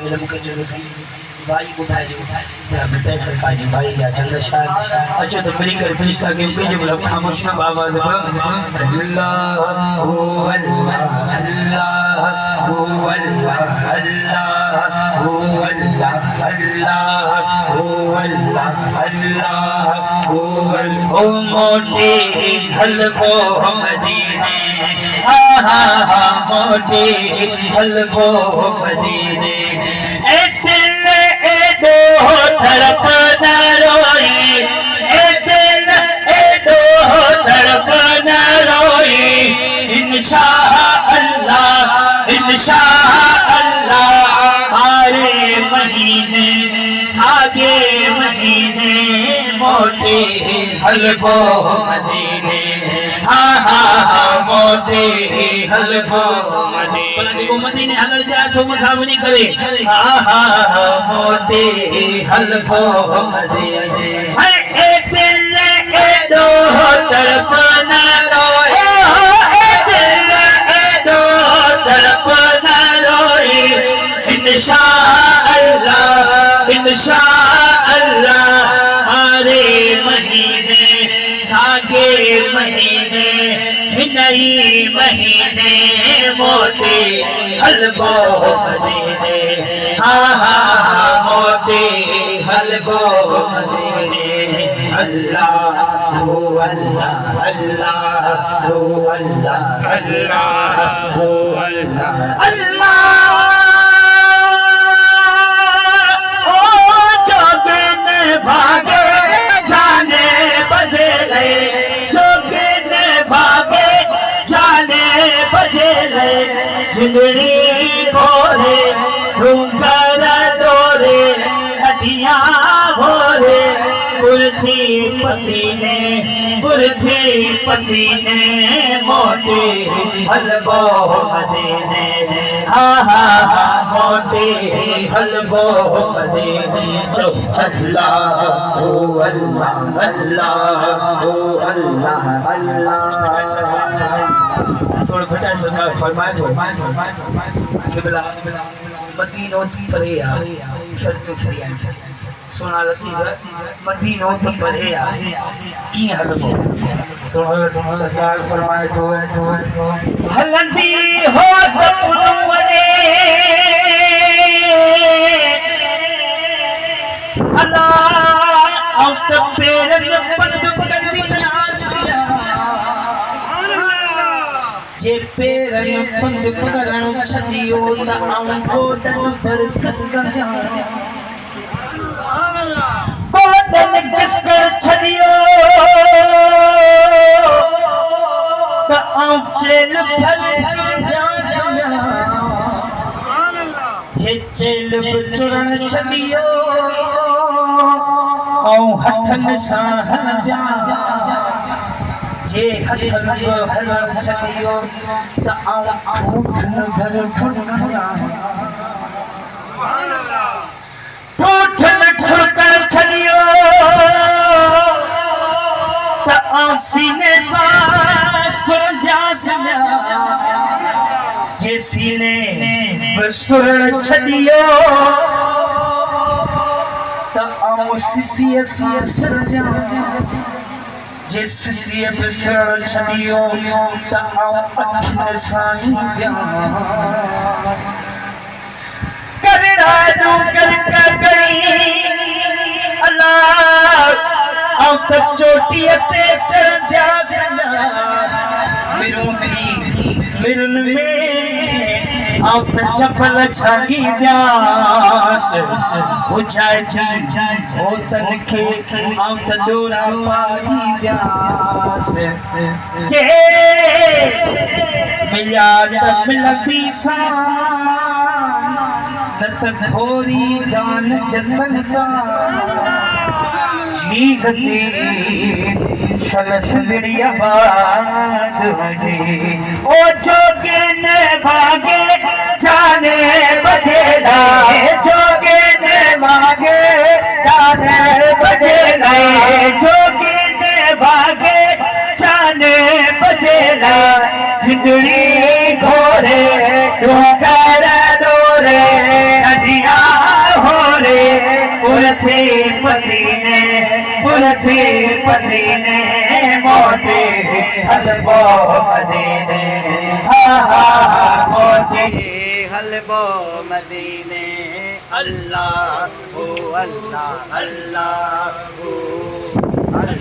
मेरा मुख चले भाई बुधाए जो मेरा बेटा सरकारी भाई या चंद्रशाह अच्छा तो मिली कर फरिश्ता के जो मतलब खामोश ना बाबा से बोलो अल्लाह अल्लाह अल्लाह अल्लाह अल्लाह ओ मोटे हलवो मदीने आहा मोटे हलवो मदीने ए दिल ए दो तड़प न रोई ए दिल ए दो तड़प न रोई इंशाअल्लाह आरे महीने सागे महीने मोटे हलवो मदीने मोटे हलवो मदीने को मदीने हलल चाहे तो मुसाफिरी करे मोटे हलवो मदीने ए दिल ए दो तरफ न रोए ए दिल ए दो तरफ न रोए इंशाअल्लाह आरे महीने सागे महीने नई महीने मोटे हलवो मदीने मोटे हलवो मदीने अल्लाह अल्लाह अल्लाह अल्लाह अल्लाह अल्लाह भागे जाने बजे ले जोगिन भागे जाने बजे ले जिंदड़ी भोरे रूंगर दोरे हड्डियां भोरे पुरथी पसीने मोटे हलवो मदीने मोटे हलवो मदीने जो अल्लाह अल्लाह अल्लाह अल्लाह अल्लाह थोड़ा बेटा सरकार फरमाए तो किबला मदीनो परे आ शर्त फरिया सोना लतीफ मदीनो परे आ की हलवो सोना लतीफ सरकार फरमाए तो हलंदी हो तपुनवरे अल्लाह औ त पेर बंद कर दिया सिया जे पेरन बंद करण छदियो त आऊं गोडन पर कस गंजा गोडन किस कर छदियो त आऊं चेल भर जा सिया जे चेल चुरण छदियो आऊं हथन सां हल जा जे हथन हल छदियो त आऊं ठूठन भर ठुकंदा ठूठन ठुकर छदियो त आऊं सीने सां सुर जा सिया जे सीने सुर छदियो सिर जा जे सिसिए बिसर छदियो त आऊं अखिन सां करड़ा दू कर कई अल्लाह आऊं त चोटी ते चढ़ जा सिया मिरन में आऊं त चपल छागी द्यास बुझाए ओ तनखे आऊं त डोरा पागी द्यास जे मिलिया त मिलंदी सां न त थोरी जान जतन का जी गती शलस दिड़िया बाज जी ओ जोगिन भागे जाने बजेला जोगिन भागे जाने बजेला जोगिन भागे जाने बजेला जिंदड़ी घोरे डूंगर दोरे अदिया कुल्फी पसीने मोटे हलवो मदीने मोटे हलवो मदीने अल्लाह हो अल्लाह अल्लाह हो